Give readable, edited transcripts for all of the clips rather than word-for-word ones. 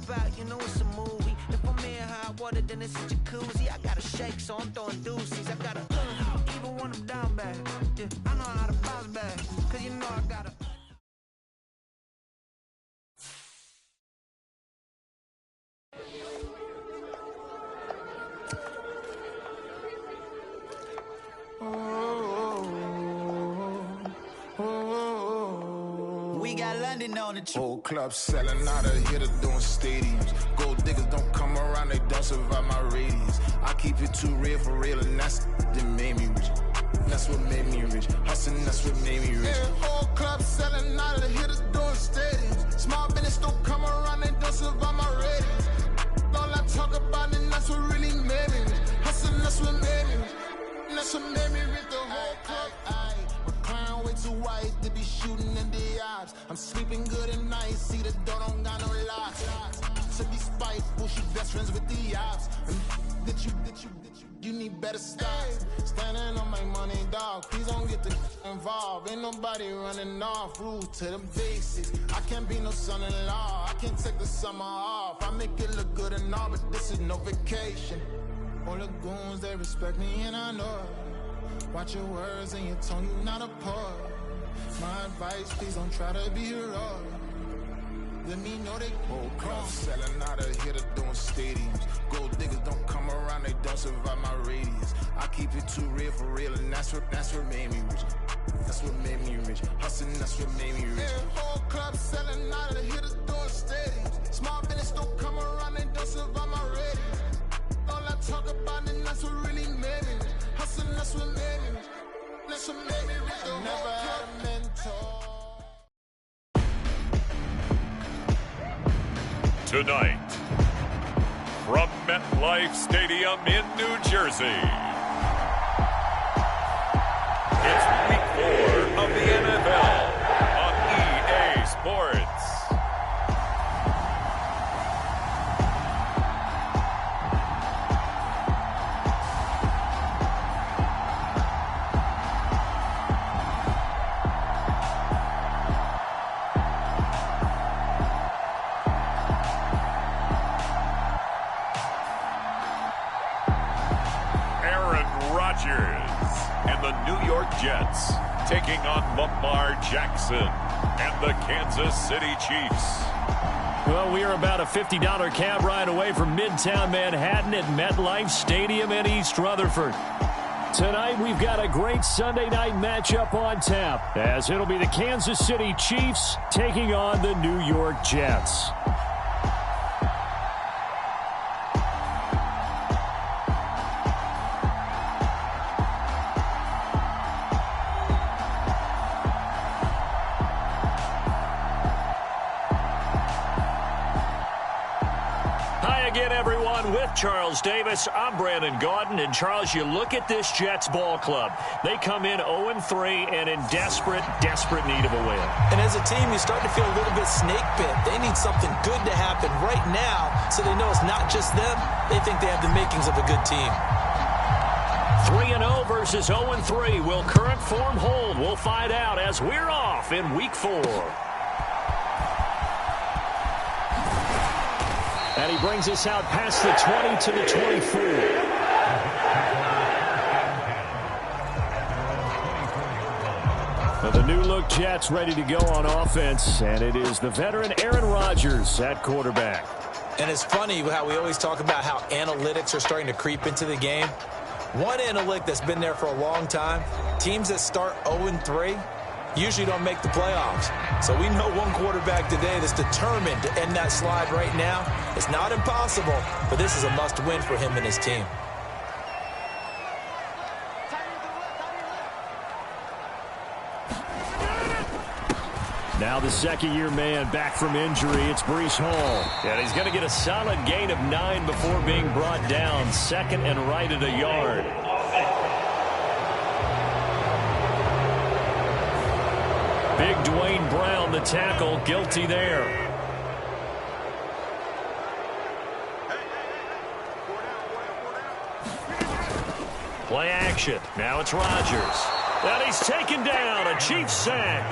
about, you know it's a movie. If I'm in hot water, then it's a jacuzzi. I gotta shake, so I'm throwing deuces. I gotta even when I'm down bad. Yeah, I know how to bounce back, cause you know I gotta. We got London on the whole club selling out of here to doing stadiums. Gold diggers don't come around, they don't survive my radius. I keep it too real for real, and that's that made me rich. That's what made me rich. Hustling, that's what made me rich. Yeah, whole club selling out of here to doing stadiums. Small business don't come around, they don't survive my radius. All I talk about, and that's what really made me rich. Hustling, that's what made me rich. That's what made me rich. The whole club. McLaren way too white to be shooting in the eyes. I'm sleeping good at night, see the door don't got no locks. To be spiteful, she best friends with the ops. You need better stop. Standing on my money, dog. Please don't get the involved. Ain't nobody running off. Rules to the basics. I can't be no son-in-law. I can't take the summer off. I make it look good and all, but this is no vacation. All the goons, they respect me and I know it. Watch your words and your tone, you not a poet. My advice, please don't try to be heroic. Let me know they whole club selling out of here to doing stadiums. Gold diggers don't come around, they don't survive my radius. I keep it too real for real, and that's what made me rich. That's what made me rich. Hustling, that's what made me rich. Yeah, whole club selling out of here to doing stadiums. Small business don't come around, they don't survive my radius. All I talk about, and that's what really made me rich. Hustling, that's what made me rich. That's what made me rich. I never had a mentor. Tonight, from MetLife Stadium in New Jersey, it's Week 4 of the NFL on EA Sports. And the New York Jets taking on Lamar Jackson and the Kansas City Chiefs. Well, we are about a $50 cab ride away from Midtown Manhattan at MetLife Stadium in East Rutherford. Tonight, we've got a great Sunday night matchup on tap, as it'll be the Kansas City Chiefs taking on the New York Jets. Charles Davis, I'm Brandon Gaudin, and Charles, you look at this Jets ball club. They come in 0-3 and in desperate need of a win. And as a team, you start to feel a little bit snake bit. They need something good to happen right now so they know it's not just them. They think they have the makings of a good team. 3-0 versus 0-3. Will current form hold? We'll find out as we're off in Week 4. And he brings us out past the 20 to the 24. Now the new-look Jets ready to go on offense, and it is the veteran Aaron Rodgers at quarterback. And it's funny how we always talk about how analytics are starting to creep into the game. One analytic that's been there for a long time, teams that start 0-3 usually don't make the playoffs. So we know one quarterback today that's determined to end that slide right now. It's not impossible, but this is a must-win for him and his team. Now the second-year man back from injury. It's Breece Hall. And he's going to get a solid gain of 9 before being brought down. Second and right at a yard. Big Dwayne Brown, the tackle, guilty there. Play action. Now it's Rodgers. And he's taken down. A Chiefs sack.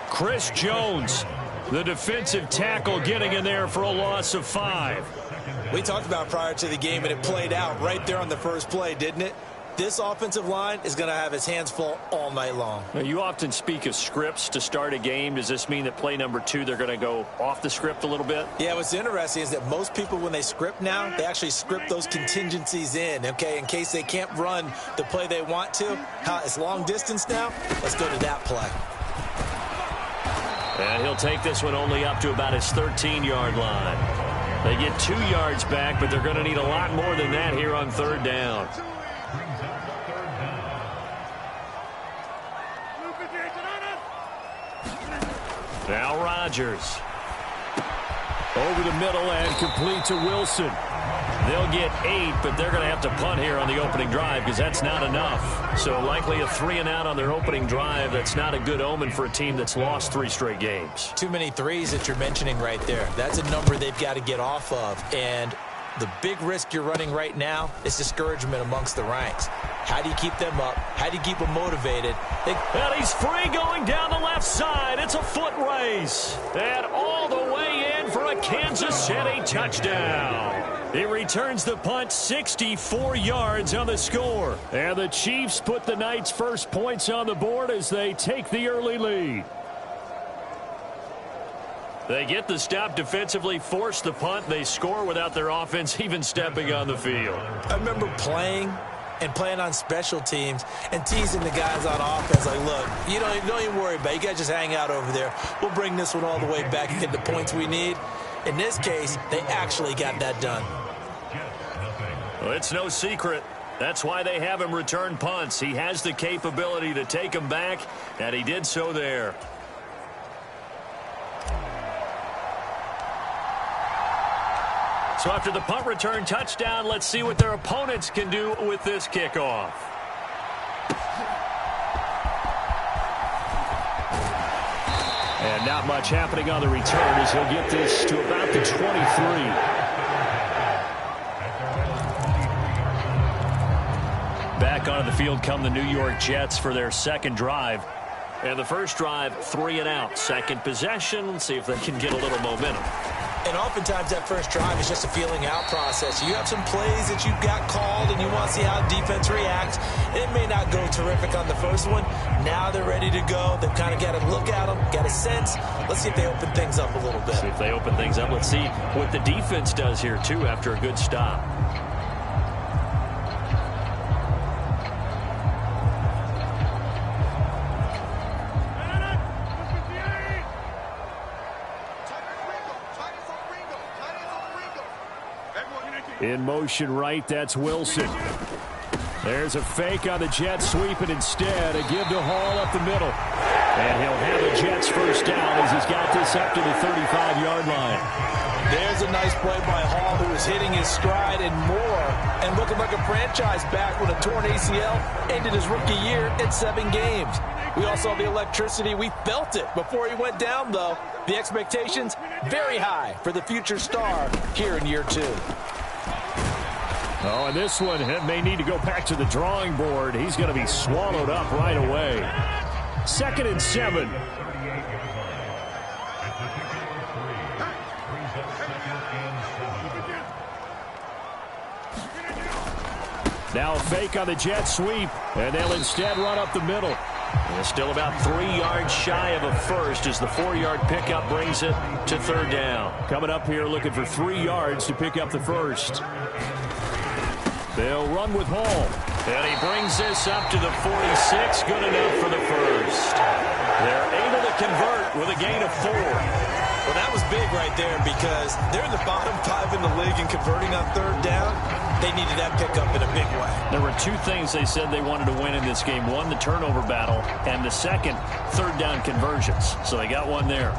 Chris Jones The defensive tackle getting in there for a loss of 5. We talked about prior to the game, and it played out right there on the first play, didn't it? This offensive line is going to have his hands full all night long. Now, you often speak of scripts to start a game. Does this mean that play number 2, they're going to go off the script a little bit? Yeah, what's interesting is that most people, when they script now, they actually script those contingencies in, okay, in case they can't run the play they want to. It's long distance now. Let's go to that play. And he'll take this one only up to about his 13-yard line. They get 2 yards back, but they're going to need a lot more than that here on 3rd down. Now Rodgers. Over the middle and complete to Wilson. They'll get 8, but they're going to have to punt here on the opening drive because that's not enough. So likely a 3-and-out on their opening drive. That's not a good omen for a team that's lost 3 straight games. Too many threes that you're mentioning right there. That's a number they've got to get off of. And the big risk you're running right now is discouragement amongst the ranks. How do you keep them up? How do you keep them motivated? And he's free going down the left side. It's a foot race. And all the way in for a Kansas City touchdown. He returns the punt, 64 yards on the score. And the Chiefs put the Knights' first points on the board as they take the early lead. They get the stop defensively, force the punt. They score without their offense even stepping on the field. I remember playing on special teams and teasing the guys on offense like, look, you don't even worry about it. You guys just hang out over there. We'll bring this one all the way back and get the points we need. In this case, they actually got that done. Well, it's no secret. That's why they have him return punts. He has the capability to take them back, and he did so there. So after the punt return touchdown, let's see what their opponents can do with this kickoff. And not much happening on the return as he'll get this to about the 23. Back onto the field come the New York Jets for their second drive. And the first drive, 3-and-out. Second possession, let's see if they can get a little momentum. And oftentimes that first drive is just a feeling out process. You have some plays that you've got called and you want to see how defense reacts. It may not go terrific on the first one. Now they're ready to go. They've kind of got to look at them, got a sense. Let's see if they open things up a little bit. See if they open things up. Let's see what the defense does here, too, after a good stop. In motion right, that's Wilson. There's a fake on the Jets sweep, and instead a give to Hall up the middle. And he'll have the Jets first down as he's got this up to the 35-yard line. There's a nice play by Hall, who is hitting his stride and more, and looking like a franchise back when a torn ACL ended his rookie year at 7 games. We all saw the electricity. We felt it before he went down, though. The expectations very high for the future star here in year 2. Oh, and this one may need to go back to the drawing board. He's going to be swallowed up right away. 2nd and 7. Now a fake on the jet sweep, and they'll instead run up the middle. And still about 3 yards shy of a first as the 4-yard pickup brings it to 3rd down. Coming up here looking for 3 yards to pick up the first. They'll run with Hall. And he brings this up to the 46. Good enough for the first. They're able to convert with a gain of 4. Well, that was big right there because they're in the bottom 5 in the league and converting on 3rd down. They needed that pickup in a big way. There were 2 things they said they wanted to win in this game. One, the turnover battle, and the second, 3rd down conversions. So they got one there.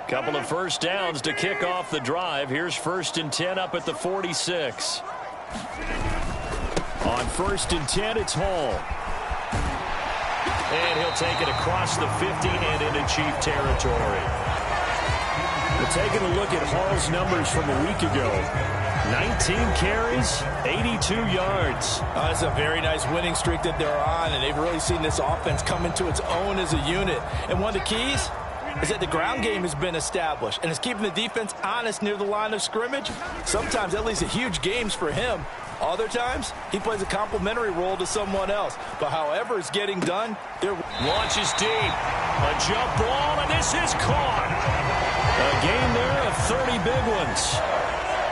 Couple of first downs to kick off the drive. Here's 1st and 10 up at the 46. On 1st and 10, it's Hall. And he'll take it across the 50 and into Chief territory. We're taking a look at Hall's numbers from a week ago. 19 carries, 82 yards. It's a very nice winning streak that they're on, and they've really seen this offense come into its own as a unit. And one of the keys is that the ground game has been established, and it's keeping the defense honest near the line of scrimmage. Sometimes that leads to huge games for him. Other times, he plays a complementary role to someone else. But however it's getting done, their launch is deep. A jump ball, and this is caught. A gain there of 30 big ones.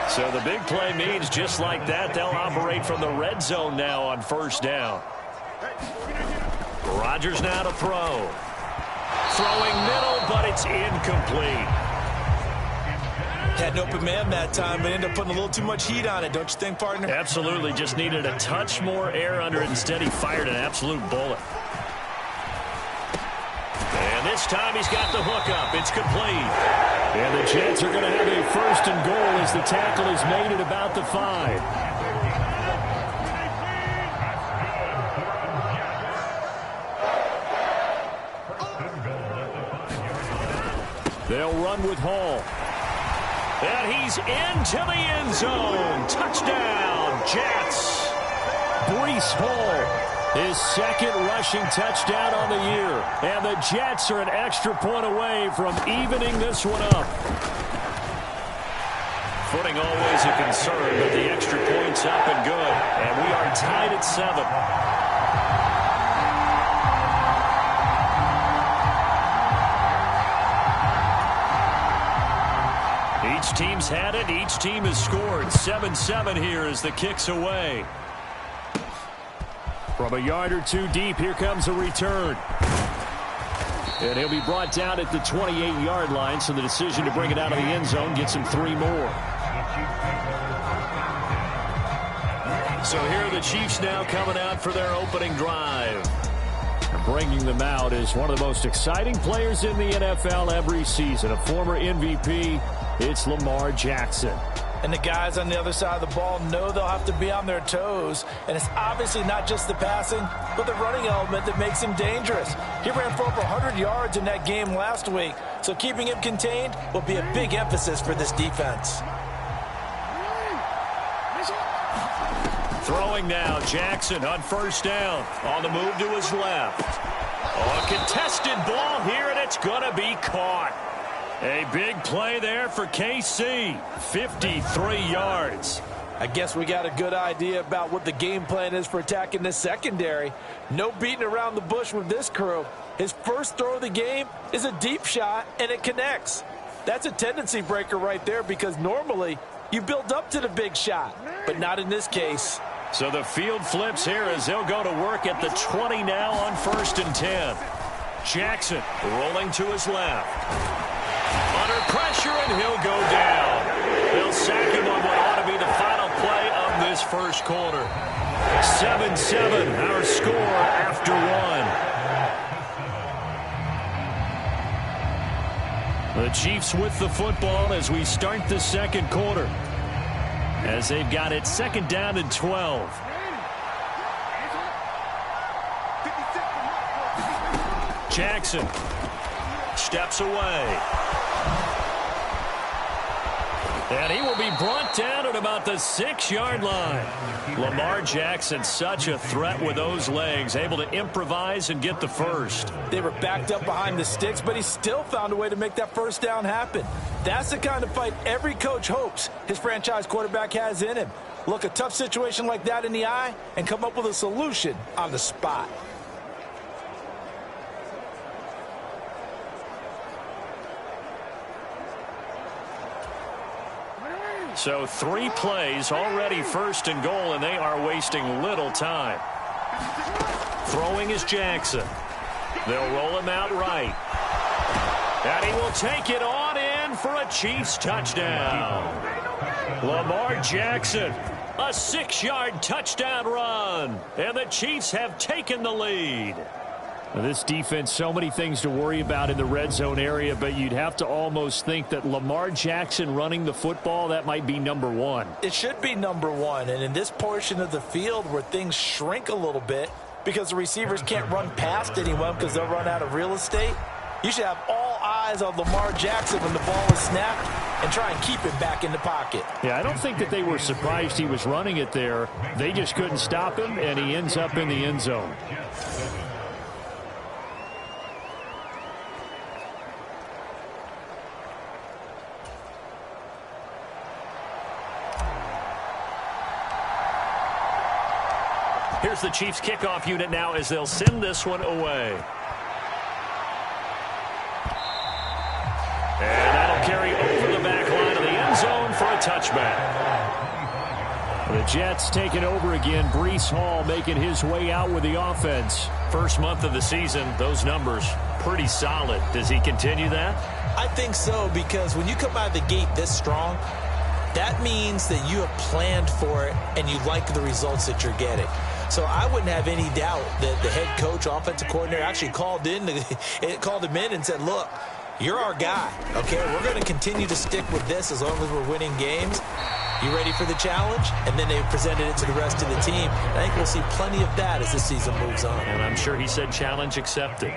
So the big play means just like that, they'll operate from the red zone now on first down. Rodgers now to throw. Throwing middle, but it's incomplete. Had an open man that time, but ended up putting a little too much heat on it, don't you think, partner? Absolutely. Just needed a touch more air under it. Instead, he fired an absolute bullet. And this time he's got the hook up. It's complete. And the Jets are going to have a first and goal as the tackle is made at about the 5. They'll run with Hall. And he's into the end zone. Touchdown, Jets. Breece Hall, his second rushing touchdown on the year. And the Jets are an extra point away from evening this one up. Footing always a concern, but the extra point's up and good. And we are tied at 7. Each team's had it. Each team has scored. 7-7 here as the kick's away. From a yard or two deep, here comes a return. And he'll be brought down at the 28-yard line, so the decision to bring it out of the end zone gets him 3 more. So here are the Chiefs now coming out for their opening drive. Bringing them out is one of the most exciting players in the NFL every season, a former MVP. It's Lamar Jackson. And the guys on the other side of the ball know they'll have to be on their toes. And it's obviously not just the passing, but the running element that makes him dangerous. He ran for over 100 yards in that game last week, so keeping him contained will be a big emphasis for this defense. Throwing now, Jackson on first down. On the move to his left. A contested ball here, and it's going to be caught. A big play there for KC. 53 yards. I guess we got a good idea about what the game plan is for attacking this secondary. No beating around the bush with this crew. His first throw of the game is a deep shot, and it connects. That's a tendency breaker right there because normally you build up to the big shot, but not in this case. So the field flips here as they'll go to work at the 20 now on 1st and 10. Jackson rolling to his left. Under pressure, and he'll go down. They'll sack him on what ought to be the final play of this first quarter. 7-7, our score after 1. The Chiefs with the football as we start the second quarter. As they've got it 2nd down and 12. Jackson steps away. And he will be brought down at about the 6-yard line. Lamar Jackson, such a threat with those legs, able to improvise and get the first. They were backed up behind the sticks, but he still found a way to make that first down happen. That's the kind of fight every coach hopes his franchise quarterback has in him. Look a tough situation like that in the eye and come up with a solution on the spot. So 3 plays, already 1st and goal, and they are wasting little time. Throwing is Jackson. They'll roll him out right. And he will take it on in for a Chiefs touchdown. Lamar Jackson, a 6-yard touchdown run. And the Chiefs have taken the lead. Now, this defense, so many things to worry about in the red zone area, but you'd have to almost think that Lamar Jackson running the football, that might be number 1. It should be number 1, and in this portion of the field where things shrink a little bit because the receivers can't run past anyone because they'll run out of real estate, you should have all eyes on Lamar Jackson when the ball is snapped and try and keep him back in the pocket. Yeah, I don't think that they were surprised he was running it there. They just couldn't stop him, and he ends up in the end zone. Here's the Chiefs kickoff unit now as they'll send this one away. And that'll carry over the back line of the end zone for a touchback. The Jets taking over again. Breece Hall making his way out with the offense. First month of the season, those numbers pretty solid. Does he continue that? I think so, because when you come out of the gate this strong, that means that you have planned for it and you like the results that you're getting. So I wouldn't have any doubt that the head coach, offensive coordinator, actually called him in and said, look, you're our guy, okay? We're going to continue to stick with this as long as we're winning games. You ready for the challenge? And then they presented it to the rest of the team. And I think we'll see plenty of that as the season moves on. And I'm sure he said challenge accepted.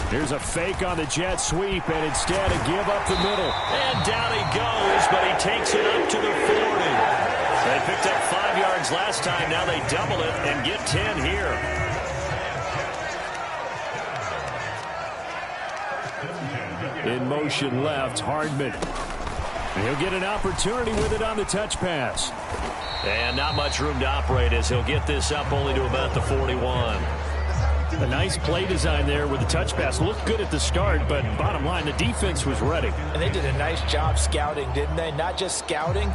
Here's a fake on the jet sweep, and instead a give up the middle. And down he goes, but he takes it up to the 40. They picked up 5 yards last time. Now they double it and get 10 here. In motion left, Hardman. And he'll get an opportunity with it on the touch pass. And not much room to operate as he'll get this up only to about the 41. A nice play design there with the touch pass. Looked good at the start, but bottom line, the defense was ready. And they did a nice job scouting, didn't they? Not just scouting,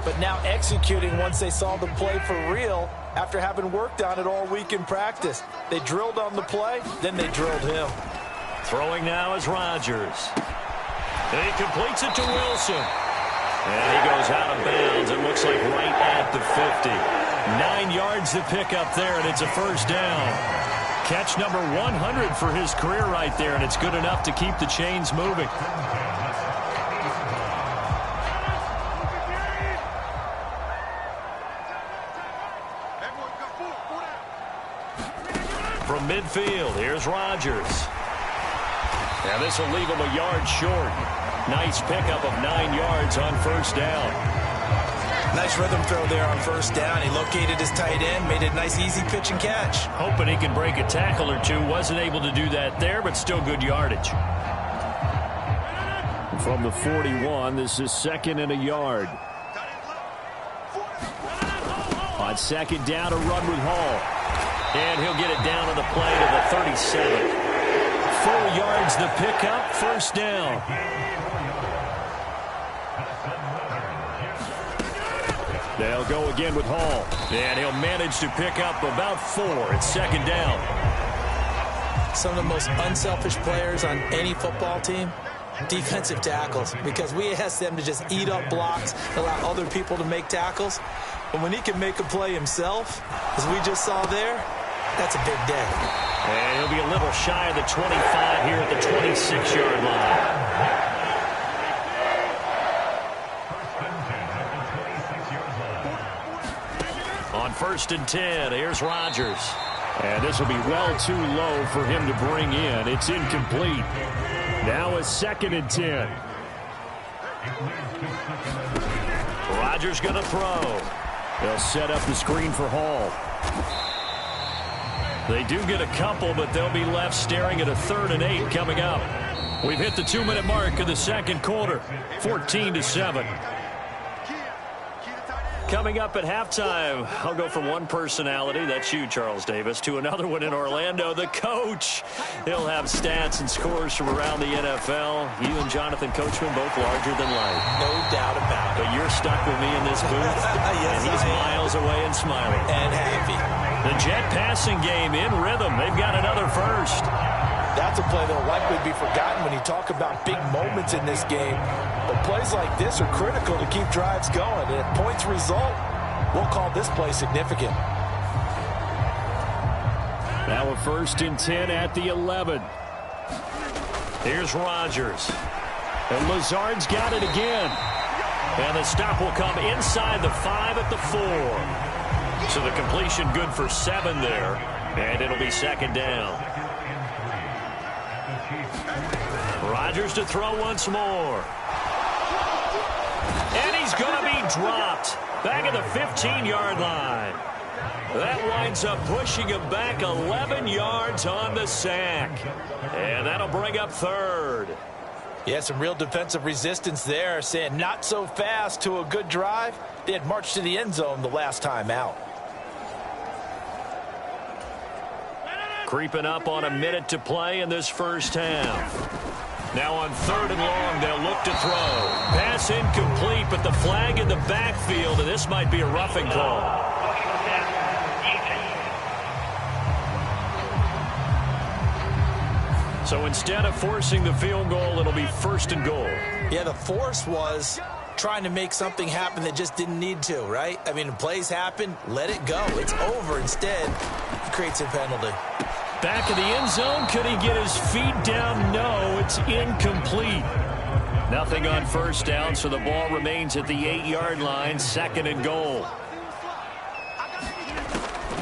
but now executing once they saw the play for real after having worked on it all week in practice. They drilled on the play, then they drilled him. Throwing now is Rodgers. And he completes it to Wilson. And he goes out of bounds. It looks like right at the 50. 9 yards to pick up there, and it's a first down. Catch number 100 for his career right there, and it's good enough to keep the chains moving. From midfield, here's Rodgers. Now this will leave him a yard short. Nice pickup of 9 yards on first down. Nice rhythm throw there on first down. He located his tight end, made a nice easy pitch and catch. Hoping he can break a tackle or two. Wasn't able to do that there, but still good yardage. From the 41, this is second and a yard. On second down, a run with Hall. And he'll get it down on the play to the 37. 4 yards the pickup, first down. They'll go again with Hall. And he'll manage to pick up about 4. It's second down. Some of the most unselfish players on any football team, defensive tackles, because we ask them to just eat up blocks, allow other people to make tackles. But when he can make a play himself, as we just saw there, that's a big day. And he'll be a little shy of the 25 here at the 26-yard line. On first and 10, here's Rodgers. And this will be well too low for him to bring in. It's incomplete. Now a second and 10. Rodgers going to throw. They'll set up the screen for Hall. They do get a couple, but they'll be left staring at a 3rd and 8 coming up. We've hit the 2-minute mark of the second quarter, 14-7. Coming up at halftime, I'll go from one personality, that's you, Charles Davis, to another one in Orlando, the coach. He'll have stats and scores from around the NFL. You and Jonathan Coachman both larger than life. No doubt about it. But you're stuck with me in this booth, yes, and he's miles away and smiling. And happy. The Jet passing game in rhythm. They've got another first. That's a play that will likely be forgotten when you talk about big moments in this game. But plays like this are critical to keep drives going. And if points result, we'll call this play significant. Now a first and 10 at the 11. Here's Rodgers. And Lazard's got it again. And the stop will come inside the 5 at the 4. So the completion good for 7 there. And it'll be second down. Rodgers to throw once more. And he's going to be dropped back at the 15-yard line. That winds up pushing him back 11 yards on the sack. And that'll bring up third. Yeah, some real defensive resistance there, saying not so fast to a good drive. They had marched to the end zone the last time out. Creeping up on a minute to play in this first half. Now on 3rd and long, they'll look to throw. Pass incomplete, but the flag in the backfield, and this might be a roughing call. So instead of forcing the field goal, it'll be 1st and goal. Yeah, the force was trying to make something happen that just didn't need to, right? I mean, plays happen, let it go. It's over. Instead, it creates a penalty. Back in the end zone, could he get his feet down? No, it's incomplete. Nothing on 1st down, so the ball remains at the 8-yard line, 2nd and goal.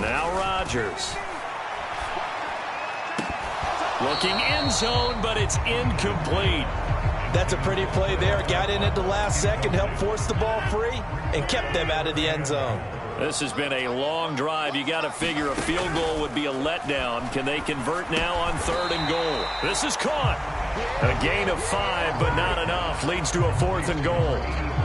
Now Rodgers. Looking end zone, but it's incomplete. That's a pretty play there. Got in at the last second, helped force the ball free, and kept them out of the end zone. This has been a long drive. You got to figure a field goal would be a letdown. Can they convert now on 3rd and goal? This is caught. A gain of 5, but not enough. Leads to a 4th and goal.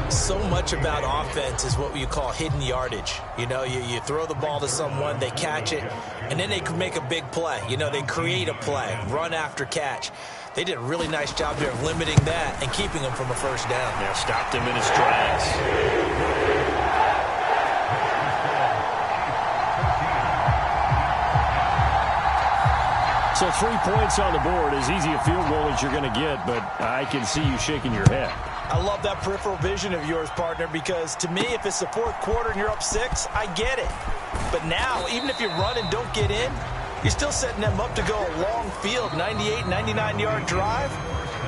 So much about offense is what you call hidden yardage. You know, you throw the ball to someone, they catch it, and then they can make a big play. You know, they create a play, run after catch. They did a really nice job there of limiting that and keeping him from a 1st down. Yeah, stopped him in his tracks. So 3 points on the board, as easy a field goal as you're going to get, but I can see you shaking your head. I love that peripheral vision of yours, partner, because to me, if it's the 4th quarter and you're up 6, I get it. But now, even if you run and don't get in, you're still setting them up to go a long field, 98, 99-yard drive.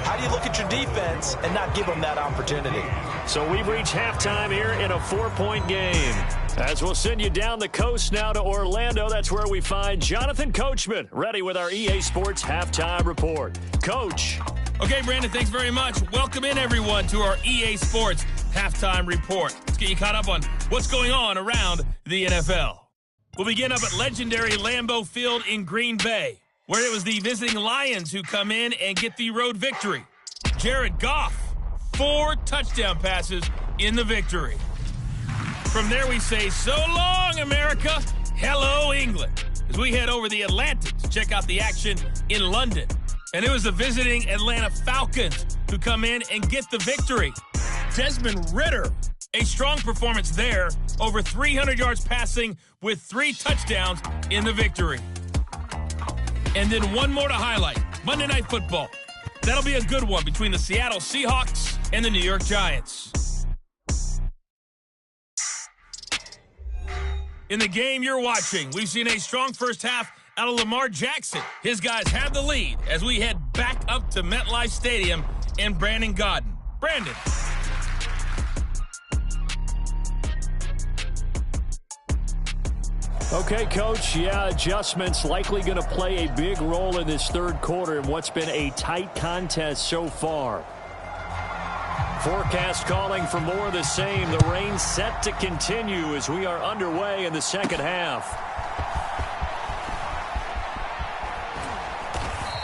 How do you look at your defense and not give them that opportunity? So we've reached halftime here in a 4-point game. As we'll send you down the coast now to Orlando, that's where we find Jonathan Coachman, ready with our EA Sports Halftime Report. Coach. Okay, Brandon, thanks very much. Welcome in, everyone, to our EA Sports Halftime Report. Let's get you caught up on what's going on around the NFL. We'll begin up at legendary Lambeau Field in Green Bay, where it was the visiting Lions who come in and get the road victory. Jared Goff, 4 touchdown passes in the victory. From there, we say, so long, America. Hello, England. As we head over the Atlantic to check out the action in London. And it was the visiting Atlanta Falcons who come in and get the victory. Desmond Ridder, a strong performance there. Over 300 yards passing with 3 touchdowns in the victory. And then one more to highlight. Monday Night Football. That'll be a good one between the Seattle Seahawks and the New York Giants. In the game you're watching, we've seen a strong first half out of Lamar Jackson. His guys have the lead as we head back up to MetLife Stadium and Brandon Godden. Brandon. Okay, Coach. Yeah, adjustments likely going to play a big role in this 3rd quarter in what's been a tight contest so far. Forecast calling for more of the same. The rain set to continue as we are underway in the 2nd half.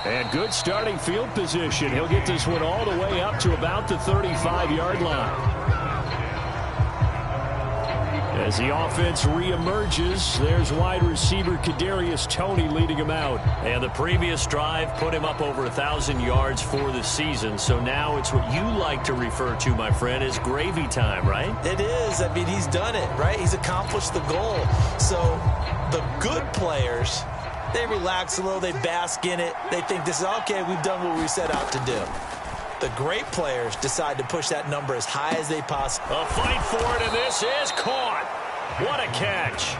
And good starting field position. He'll get this one all the way up to about the 35-yard line. As the offense reemerges, there's wide receiver Kadarius Toney leading him out. And the previous drive put him up over 1,000 yards for the season. So now it's what you like to refer to, my friend, as gravy time, right? It is. I mean, he's done it, right? He's accomplished the goal. So the good players, they relax a little, they bask in it. They think this is, okay, we've done what we set out to do. The great players decide to push that number as high as they possibly. A fight for it, and this is caught. What a catch.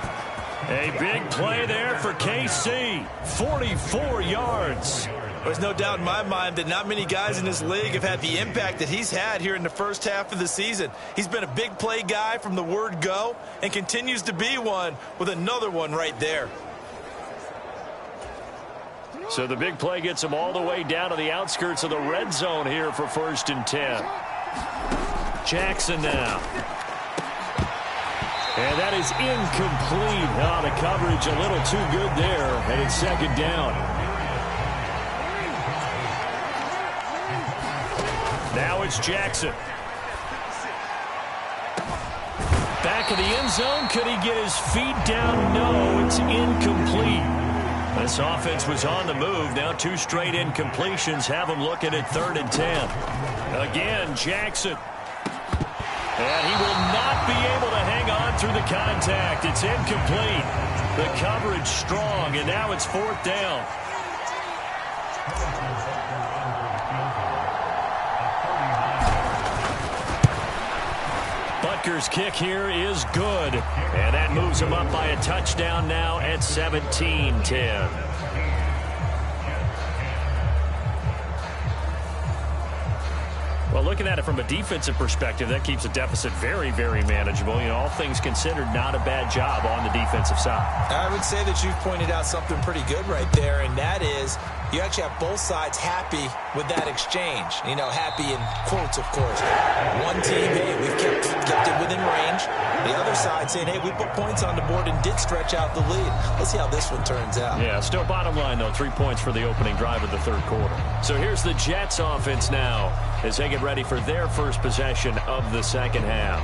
A big play there for KC. 44 yards. There's no doubt in my mind that not many guys in this league have had the impact that he's had here in the first half of the season. He's been a big play guy from the word go and continues to be one with another one right there. So the big play gets them all the way down to the outskirts of the red zone here for 1st and 10. Jackson now. And that is incomplete. Oh, the coverage a little too good there, and it's 2nd down. Now it's Jackson. Back of the end zone. Could he get his feet down? No, it's incomplete. This offense was on the move. Now 2 straight incompletions have them looking at 3rd and 10. Again, Jackson. And he will not be able to hang on through the contact. It's incomplete. The coverage strong, and now it's 4th down. Butker's kick here is good. And that moves him up by a touchdown now at 17-10. Well, looking at it from a defensive perspective, that keeps the deficit very, very manageable. You know, all things considered, not a bad job on the defensive side. I would say that you've pointed out something pretty good right there, and that is you actually have both sides happy with that exchange. You know, happy in quotes, of course. One team, hey, we've kept it within range. The other side saying, hey, we put points on the board and did stretch out the lead. Let's see how this one turns out. Yeah, still bottom line, though, 3 points for the opening drive of the 3rd quarter. So here's the Jets offense now as they get ready for their first possession of the 2nd half.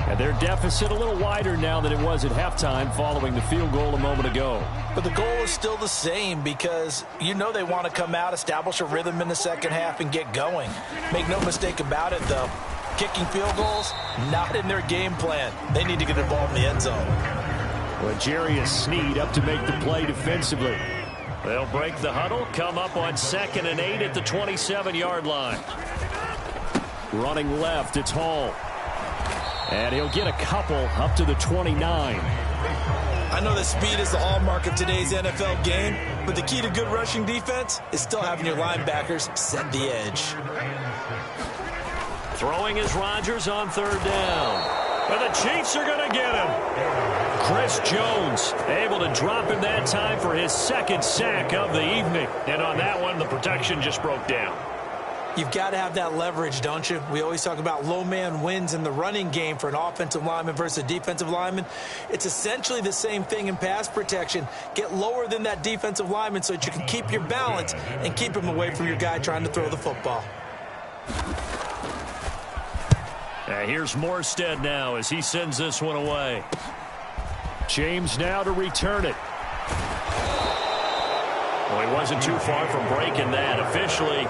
And their deficit a little wider now than it was at halftime following the field goal a moment ago. But the goal is still the same because you know they want to come out, establish a rhythm in the 2nd half, and get going. Make no mistake about it, though. Kicking field goals, not in their game plan. They need to get the ball in the end zone. Well, Jarius Sneed up to make the play defensively. They'll break the huddle, come up on 2nd and 8 at the 27-yard line. Running left, it's Hall. And he'll get a couple up to the 29. I know that speed is the hallmark of today's NFL game, but the key to good rushing defense is still having your linebackers set the edge. Throwing is Rodgers on 3rd down. And the Chiefs are going to get him. Chris Jones able to drop him that time for his 2nd sack of the evening. And on that one, the protection just broke down. You've got to have that leverage, don't you? We always talk about low man wins in the running game for an offensive lineman versus a defensive lineman. It's essentially the same thing in pass protection. Get lower than that defensive lineman so that you can keep your balance and keep him away from your guy trying to throw the football. Here's Morstead now as he sends this one away. James now to return it. Well, he wasn't too far from breaking that. Officially,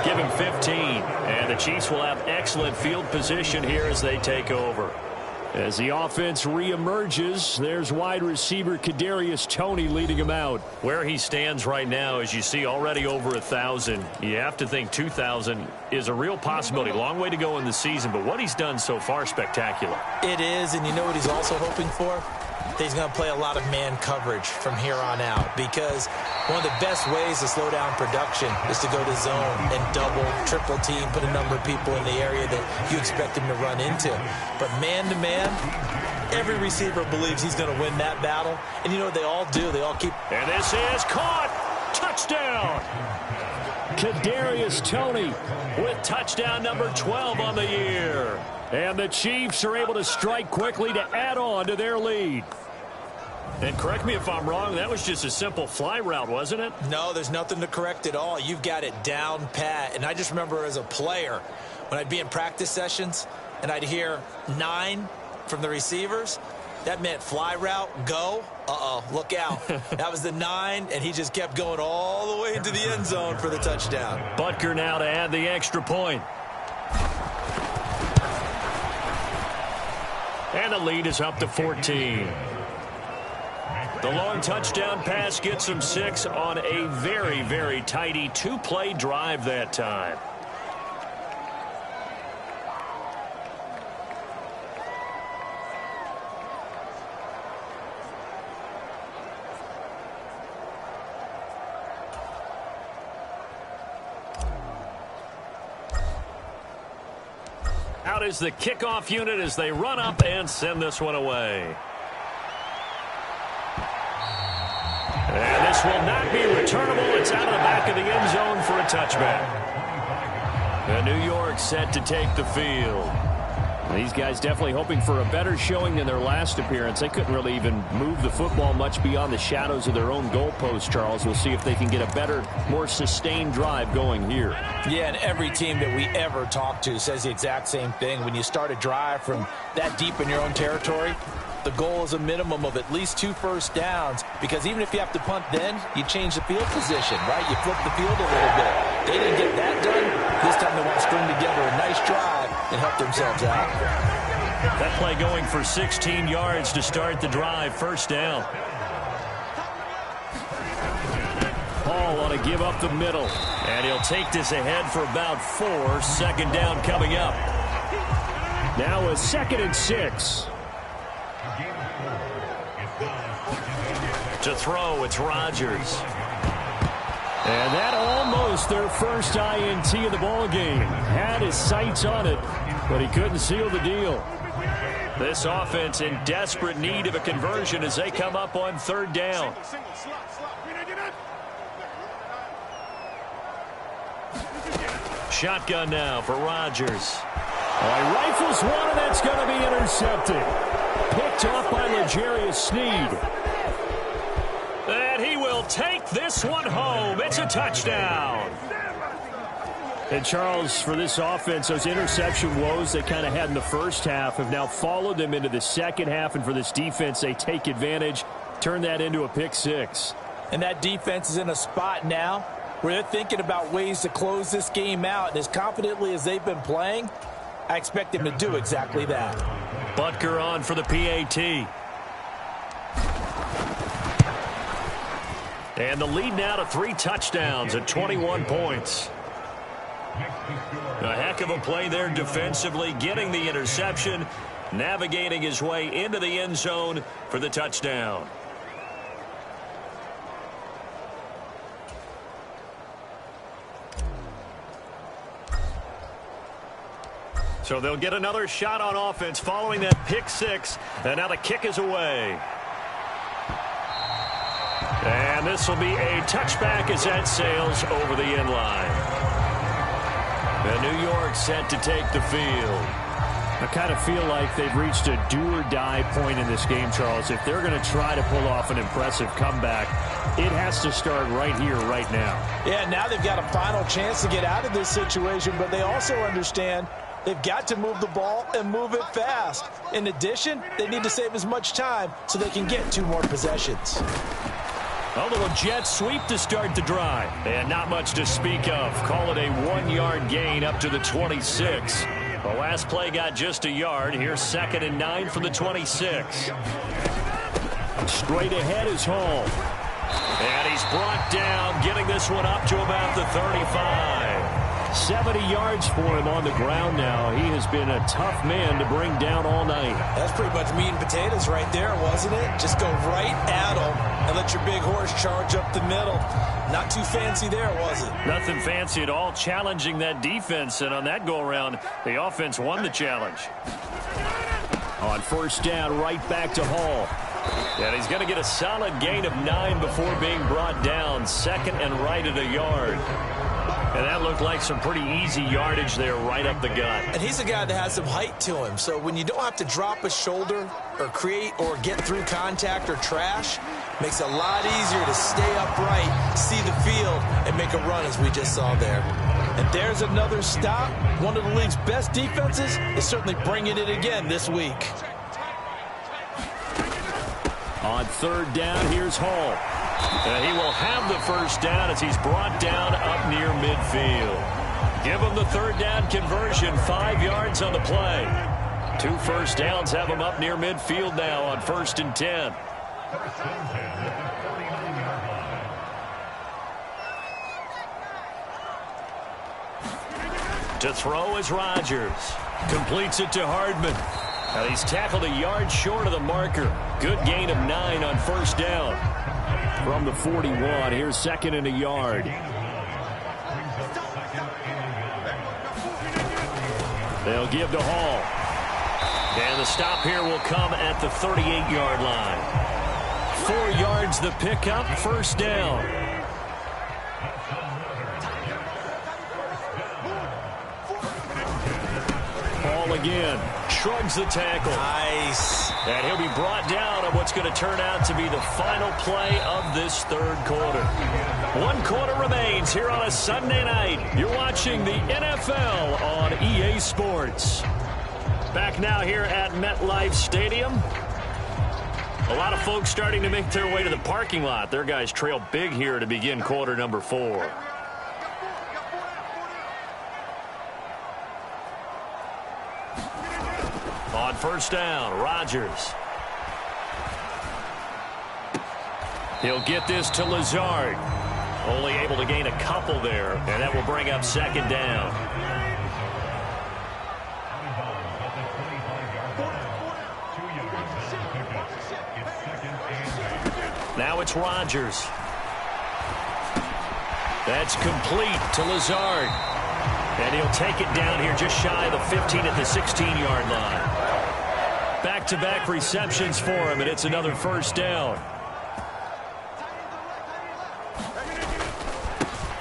give him 15. And the Chiefs will have excellent field position here as they take over. As the offense reemerges, there's wide receiver Kadarius Toney leading him out. Where he stands right now, as you see, already over 1,000. You have to think 2,000 is a real possibility. Long way to go in the season, but what he's done so far, spectacular. It is, and you know what he's also hoping for? He's going to play a lot of man coverage from here on out because one of the best ways to slow down production is to go to zone and double, triple team, put a number of people in the area that you expect him to run into. But man-to-man, every receiver believes he's going to win that battle. And you know what they all do? They all keep... And this is caught! Touchdown! Kadarius Toney with touchdown number 12 on the year. And the Chiefs are able to strike quickly to add on to their lead. And correct me if I'm wrong, that was just a simple fly route, wasn't it? No, there's nothing to correct at all. You've got it down pat. And I just remember as a player, when I'd be in practice sessions and I'd hear 9 from the receivers, that meant fly route, go. Uh-oh, look out. That was the 9, and he just kept going all the way into the end zone for the touchdown. Butker now to add the extra point. And the lead is up to 14. The long touchdown pass gets him 6 on a very, very tidy 2-play drive that time. Out is the kickoff unit as they run up and send this one away. And this This will not be returnable. It's out of the back of the end zone for a touchback. And New York set to take the field. These guys definitely hoping for a better showing than their last appearance. They couldn't really even move the football much beyond the shadows of their own goalpost, Charles. We'll see if they can get a better, more sustained drive going here. Yeah, and every team that we ever talk to says the exact same thing. When you start a drive from that deep in your own territory, the goal is a minimum of at least 2 first downs, because even if you have to punt then, you change the field position, right? You flip the field a little bit. They didn't get that done. This time they want to string together a nice drive and help themselves out. That play going for 16 yards to start the drive. First down. Hall on a give up the middle. And he'll take this ahead for about 4. Second down coming up. Now a 2nd and 6. To throw, it's Rodgers. And that almost their first INT of the ball game. Had his sights on it, but he couldn't seal the deal. This offense in desperate need of a conversion as they come up on 3rd down. Shotgun now for Rodgers. He rifles one, and that's going to be intercepted. Picked off by L'Jarius Sneed. And he will take this one home. It's a touchdown. And Charles, for this offense, those interception woes they kind of had in the first half have now followed them into the second half. And for this defense, they take advantage, turn that into a pick 6. And that defense is in a spot now where they're thinking about ways to close this game out. And as confidently as they've been playing, I expect them to do exactly that. Butker on for the PAT. And the lead now to 3 touchdowns at 21 points. A heck of a play there defensively, getting the interception, navigating his way into the end zone for the touchdown. So they'll get another shot on offense following that pick 6, and now the kick is away. And this will be a touchback as that sails over the end line. And New York set to take the field. I kind of feel like they've reached a do-or-die point in this game, Charles. If they're going to try to pull off an impressive comeback, it has to start right here, right now. Yeah, now they've got a final chance to get out of this situation, but they also understand they've got to move the ball and move it fast. In addition, they need to save as much time so they can get 2 more possessions. A little jet sweep to start the drive. And not much to speak of. Call it a 1-yard gain up to the 26. The last play got just a yard. Here's 2nd and 9 for the 26. Straight ahead is Hall. And he's brought down, getting this one up to about the 35. 70 yards for him on the ground now. He has been a tough man to bring down all night. That's pretty much meat and potatoes right there, wasn't it? Just go right at him and let your big horse charge up the middle. Not too fancy there, was it? Nothing fancy at all, challenging that defense. And on that go-around, the offense won the challenge. On 1st down, right back to Hall. And he's going to get a solid gain of 9 before being brought down. 2nd and right at a yard. And that looked like some pretty easy yardage there right up the gut. And he's a guy that has some height to him. So when you don't have to drop a shoulder or create or get through contact or trash, makes it a lot easier to stay upright, see the field, and make a run as we just saw there. And there's another stop. One of the league's best defenses is certainly bringing it again this week. On 3rd down, here's Hall. And he will have the first down as he's brought down up near midfield. Give him the 3rd down conversion, 5 yards on the play. 2 first downs have him up near midfield now on 1st and 10. To throw is Rodgers. Completes it to Hardman. And he's tackled a yard short of the marker. Good gain of 9 on 1st down. From the 41, here's 2nd and a yard. They'll give to Hall. And the stop here will come at the 38-yard line. 4 yards the pickup, first down. Ball again. Shrugs the tackle. Nice. And he'll be brought down on what's going to turn out to be the final play of this third quarter. 1 quarter remains here on a Sunday night. You're watching the NFL on EA Sports. Back now here at MetLife Stadium. A lot of folks starting to make their way to the parking lot. Their guys trail big here to begin quarter number 4. On first down, Rodgers. He'll get this to Lazard. Only able to gain a couple there, and that will bring up second down. Now it's Rodgers. That's complete to Lazard. And he'll take it down here just shy of the 15 at the 16-yard line. Back-to-back receptions for him, and it's another first down.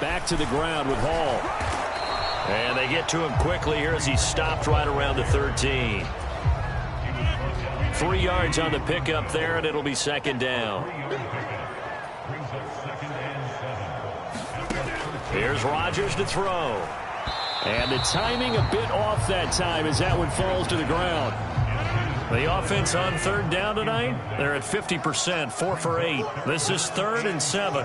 Back to the ground with Hall. And they get to him quickly here as he stopped right around the 13. 3 yards on the pickup there, and it'll be second down. Here's Rodgers to throw. And the timing a bit off that time as that one falls to the ground. The offense on third down tonight, they're at 50%, 4 for 8. This is 3rd and 7.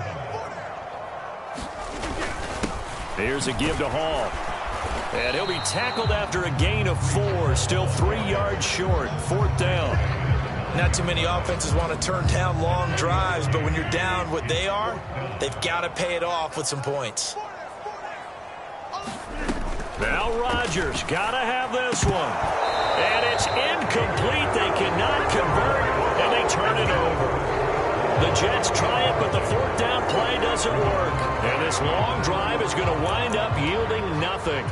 Here's a give to Hall. And he'll be tackled after a gain of 4, still 3 yards short, 4th down. Not too many offenses want to turn down long drives, but when you're down what they are, they've got to pay it off with some points. Now Rodgers, gotta have this one. And it's incomplete. They cannot convert, and they turn it over. The Jets try it, but the 4th down play doesn't work. And this long drive is going to wind up yielding nothing.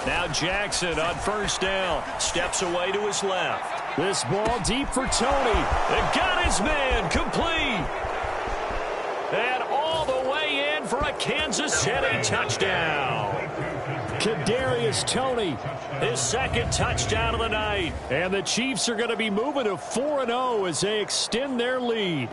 Now Jackson on first down. Steps away to his left. This ball deep for Tony. And got his man complete. And all the way in for a Kansas City touchdown. Kadarius Toney, his 2nd touchdown of the night. And the Chiefs are going to be moving to 4-0 as they extend their lead.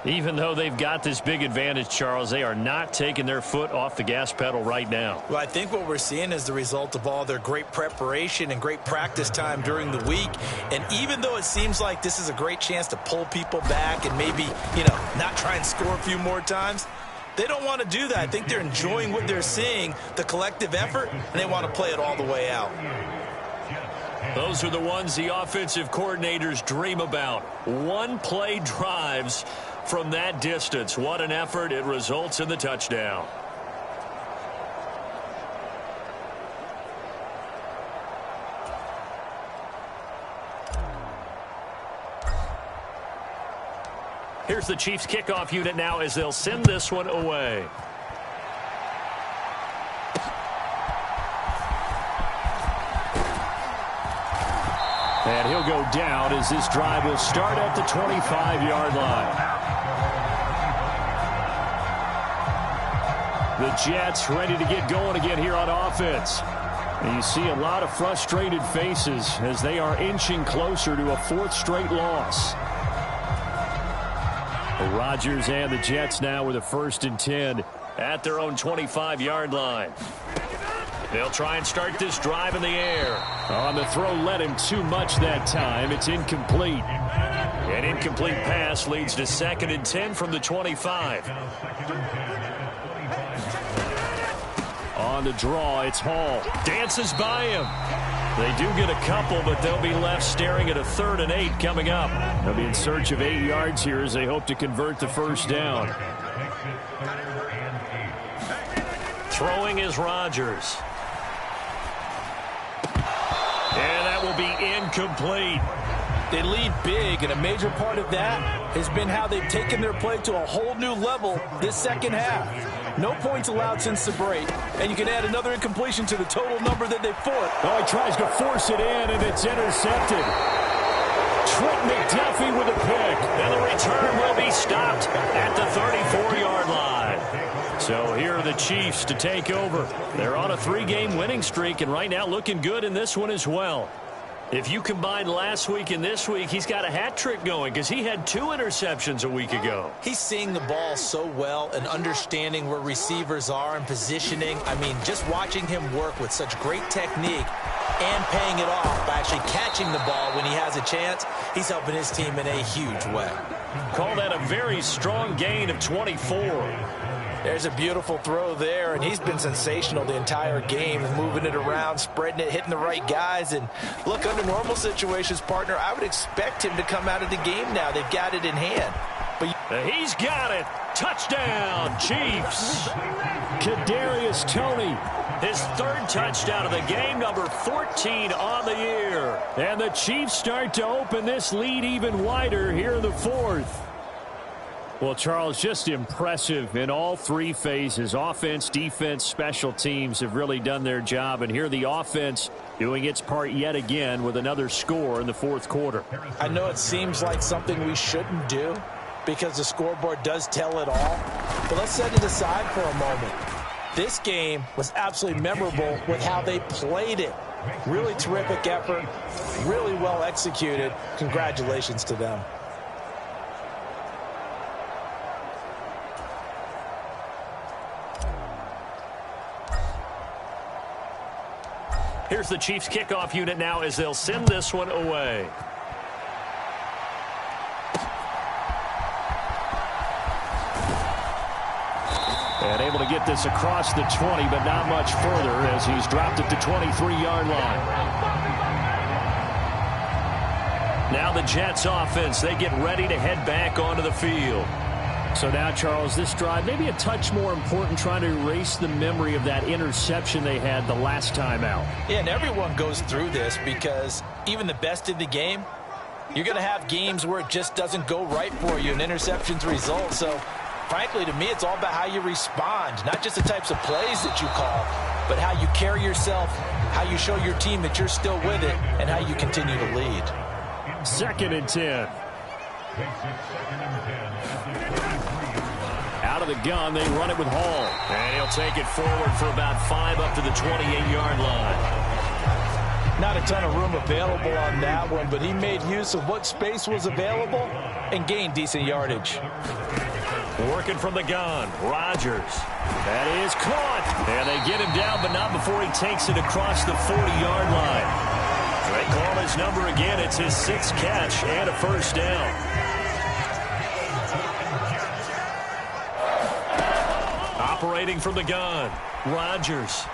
Even though they've got this big advantage, Charles, they are not taking their foot off the gas pedal right now. Well, I think what we're seeing is the result of all their great preparation and great practice time during the week. And even though it seems like this is a great chance to pull people back and maybe, not try and score a few more times, they don't want to do that. I think they're enjoying what they're seeing, the collective effort, and they want to play it all the way out. Those are the ones the offensive coordinators dream about. One-play drives from that distance. What an effort. It results in the touchdown. Here's the Chiefs kickoff unit now as they'll send this one away. And he'll go down as this drive will start at the 25-yard line. The Jets ready to get going again here on offense. And you see a lot of frustrated faces as they are inching closer to a 4th straight loss. Rodgers and the Jets now with a 1st and 10 at their own 25-yard line. They'll try and start this drive in the air. On the throw, led him too much that time. It's incomplete. An incomplete pass leads to 2nd and 10 from the 25. On the draw, it's Hall. Dances by him. They do get a couple, but they'll be left staring at a 3rd and 8 coming up. They'll be in search of 8 yards here as they hope to convert the first down. Throwing is Rodgers. And that will be incomplete. They lead big, and a major part of that has been how they've taken their play to a whole new level this second half. No points allowed since the break, and you can add another incompletion to the total number that they forced. Oh, he tries to force it in, and it's intercepted. Trent McDuffie with a pick. And the return will be stopped at the 34-yard line. So here are the Chiefs to take over. They're on a 3-game winning streak, and right now looking good in this one as well. If you combine last week and this week, he's got a hat trick going because he had 2 interceptions a week ago. He's seeing the ball so well and understanding where receivers are and positioning. I mean, just watching him work with such great technique and paying it off by actually catching the ball when he has a chance, he's helping his team in a huge way. Call that a very strong gain of 24. There's a beautiful throw there, and he's been sensational the entire game, moving it around, spreading it, hitting the right guys. And look, under normal situations, partner, I would expect him to come out of the game now. They've got it in hand. But he's got it. Touchdown, Chiefs. Kadarius Toney, his 3rd touchdown of the game, number 14 on the year. And the Chiefs start to open this lead even wider here in the 4th. Well, Charles, just impressive in all 3 phases. Offense, defense, special teams have really done their job. And here the offense doing its part yet again with another score in the 4th quarter. I know it seems like something we shouldn't do because the scoreboard does tell it all. But let's set it aside for a moment. This game was absolutely memorable with how they played it. Really terrific effort, really well executed. Congratulations to them. Here's the Chiefs kickoff unit now as they'll send this one away. And able to get this across the 20, but not much further as he's dropped at the 23-yard line. Now the Jets offense, they get ready to head back onto the field. So now, Charles, this drive maybe a touch more important, trying to erase the memory of that interception they had the last time out. Yeah, and everyone goes through this because even the best in the game, you're going to have games where it just doesn't go right for you and interceptions result. So, frankly, to me, it's all about how you respond, not just the types of plays that you call, but how you carry yourself, how you show your team that you're still with it, and how you continue to lead. 2nd and 10. Out of the gun, they run it with Hall. And he'll take it forward for about 5 up to the 28-yard line. Not a ton of room available on that one, but he made use of what space was available and gained decent yardage. Working from the gun, Rodgers. That is caught. And they get him down, but not before he takes it across the 40-yard line. They call his number again. It's his 6th catch and a 1st down. Operating from the gun, Rodgers.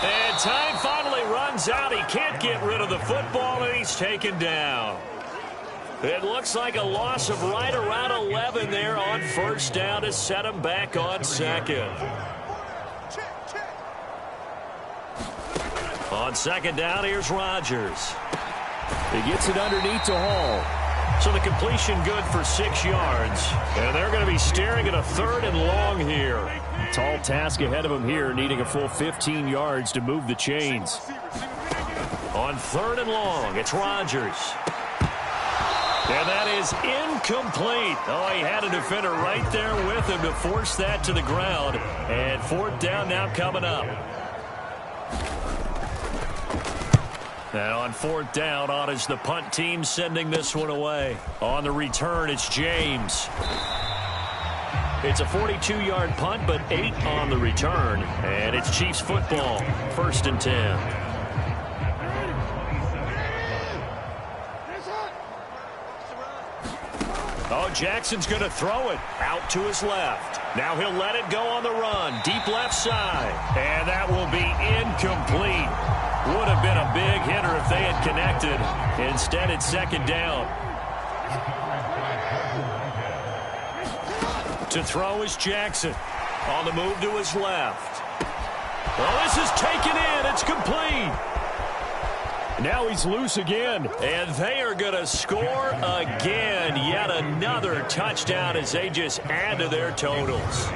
And time finally runs out. He can't get rid of the football, and he's taken down. It looks like a loss of right around 11 there on 1st down to set him back on 2nd. On 2nd down, here's Rodgers. He gets it underneath to Hall. So the completion good for 6 yards. And they're going to be staring at a 3rd and long here. Tall task ahead of them here, needing a full 15 yards to move the chains. On 3rd and long, it's Rodgers. And that is incomplete. Oh, he had a defender right there with him to force that to the ground. And 4th down now coming up. And on 4th down, on is the punt team sending this one away. On the return, it's James. It's a 42-yard punt, but 8 on the return. And it's Chiefs football, 1st and 10. Oh, Jackson's going to throw it out to his left. Now he'll let it go on the run, deep left side. And that will be incomplete. Would have been a big hitter if they had connected. Instead, it's 2nd down. To throw is Jackson. On the move to his left. Well, this is taken in. It's complete. Now he's loose again, and they are going to score again. Yet another touchdown as they just add to their totals.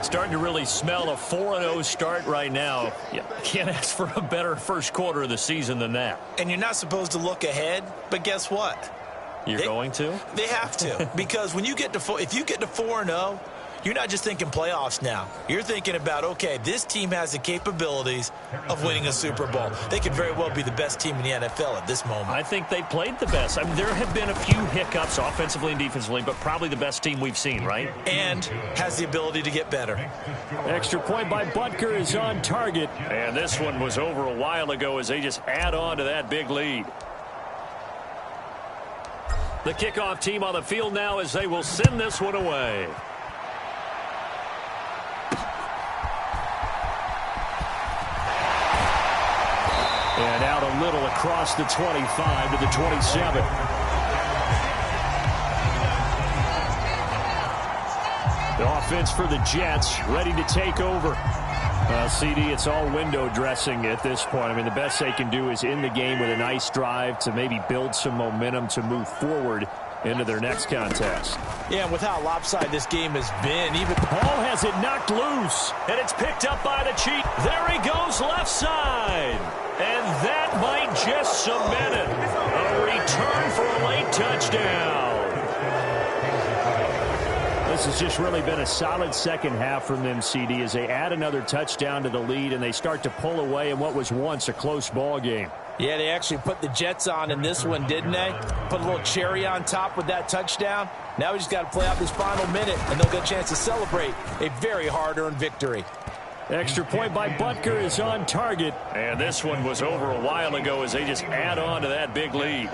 Starting to really smell a 4-0 start right now. You can't ask for a better first quarter of the season than that. And you're not supposed to look ahead, but guess what? You're going to? They have to, because when you get to if you get to 4-0, you're not just thinking playoffs now. You're thinking about, okay, this team has the capabilities of winning a Super Bowl. They could very well be the best team in the NFL at this moment. I think they played the best. I mean, there have been a few hiccups offensively and defensively, but probably the best team we've seen, right? And has the ability to get better. Extra point by Butker is on target. And this one was over a while ago as they just add on to that big lead. The kickoff team on the field now as they will send this one away. And out a little across the 25 to the 27. The offense for the Jets ready to take over. CD, it's all window dressing at this point. I mean, the best they can do is end the game with a nice drive to maybe build some momentum to move forward into their next contest. Yeah, with how lopsided this game has been, even Paul has it knocked loose, and it's picked up by the Chief. There he goes, left side. And that might just cement it. A return for a late touchdown. This has just really been a solid second half from them, CD, as they add another touchdown to the lead and they start to pull away in what was once a close ball game. Yeah, they actually put the Jets on in this one, didn't they? Put a little cherry on top with that touchdown. Now we just got to play out this final minute, and they'll get a chance to celebrate a very hard-earned victory. Extra point by Butker is on target. And this one was over a while ago as they just add on to that big lead.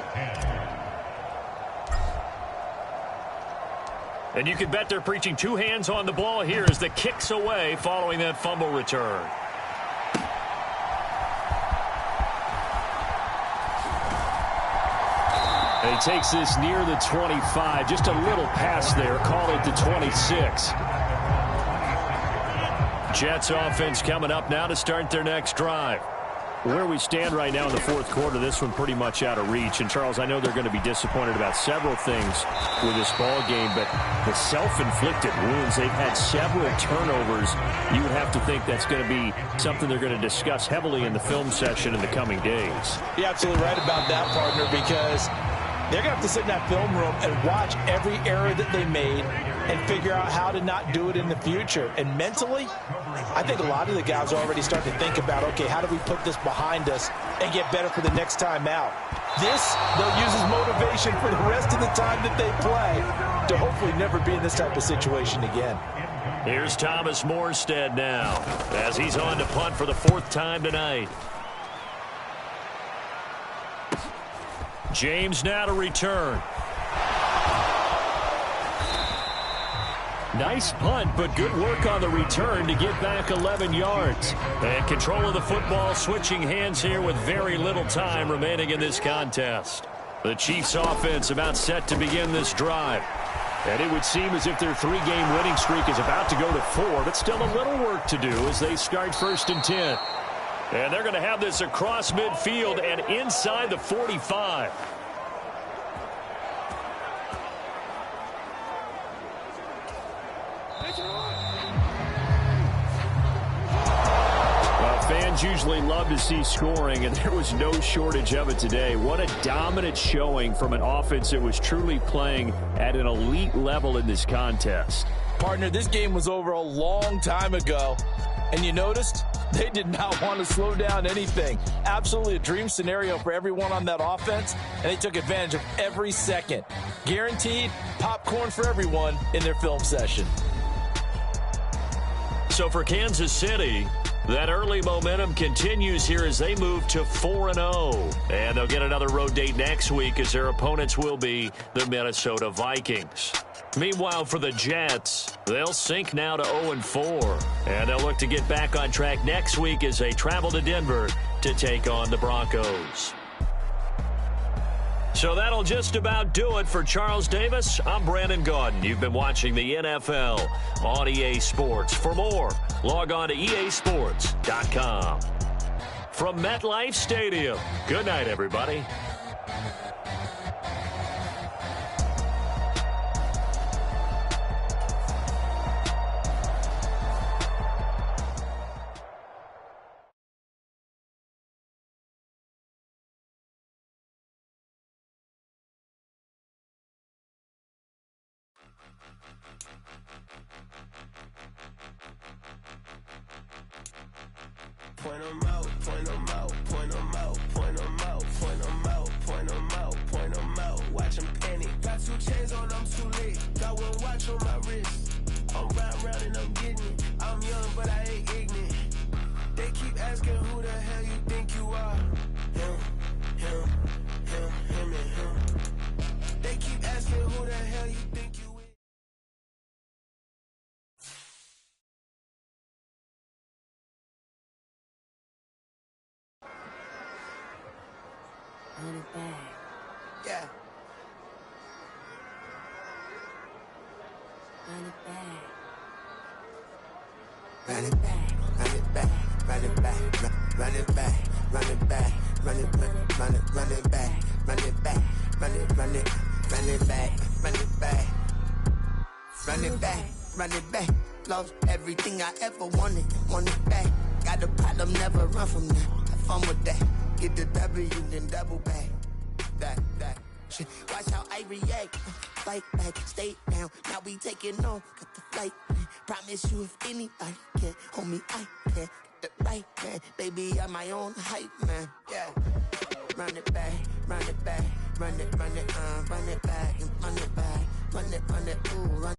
And you can bet they're preaching two hands on the ball here as the kick's away following that fumble return. And he takes this near the 25. Just a little pass there. Call it the 26. Jets offense coming up now to start their next drive. Where we stand right now in the fourth quarter, this one pretty much out of reach. And, Charles, I know they're going to be disappointed about several things with this ball game, but the self-inflicted wounds, they've had several turnovers. You would have to think that's going to be something they're going to discuss heavily in the film session in the coming days. You're absolutely right about that, partner, because they're going to have to sit in that film room and watch every error that they made and figure out how to not do it in the future. And mentally, I think a lot of the guys are already starting to think about, okay, how do we put this behind us and get better for the next time out? This, they'll use as motivation for the rest of the time that they play to hopefully never be in this type of situation again. Here's Thomas Morstead now as he's on to punt for the fourth time tonight. James now to return. Nice punt, but good work on the return to get back 11 yards. And control of the football, switching hands here with very little time remaining in this contest. The Chiefs offense about set to begin this drive. And it would seem as if their three-game winning streak is about to go to 4, but still a little work to do as they start 1st and 10. And they're going to have this across midfield and inside the 45. Fans usually love to see scoring, and there was no shortage of it today. What a dominant showing from an offense that was truly playing at an elite level in this contest. Partner, this game was over a long time ago, and you noticed they did not want to slow down anything. Absolutely a dream scenario for everyone on that offense, and they took advantage of every second. Guaranteed popcorn for everyone in their film session. So for Kansas City, that early momentum continues here as they move to 4-0. And they'll get another road date next week as their opponents will be the Minnesota Vikings. Meanwhile, for the Jets, they'll sink now to 0-4. And they'll look to get back on track next week as they travel to Denver to take on the Broncos. So that'll just about do it for Charles Davis. I'm Brandon Gaudin. You've been watching the NFL on EA Sports. For more, log on to easports.com. from MetLife Stadium. Good night, everybody. Point 'em out, point 'em out, point 'em out, point 'em out, point 'em out, point 'em out, point 'em out. Watch 'em panic. Got 2 chains on, I'm too late. Got 1 watch on my wrist. I'm round and I'm getting it. I'm young, but I ain't ignorant. They keep asking who the hell you think you are. Him, and him. They keep asking who the hell you think you is. Run it back. Yeah. Run it back. Run it back, run it back, run it back, run it back, run it back, run it back, run it back, run it back, run it back, run it back, run it back, run it back. Lost everything I ever wanted, want it back. Got a problem, never run from that. Have fun with that. Get the W, then double back. That shit. Watch how I react. Fight back, stay down. Now we taking on, got the flight. Promise you if anybody can, homie, I can. Get the right man, baby, I'm my own hype man. Yeah. Run it back, run it back, run it, run it back, and run it back, run it, ooh, run.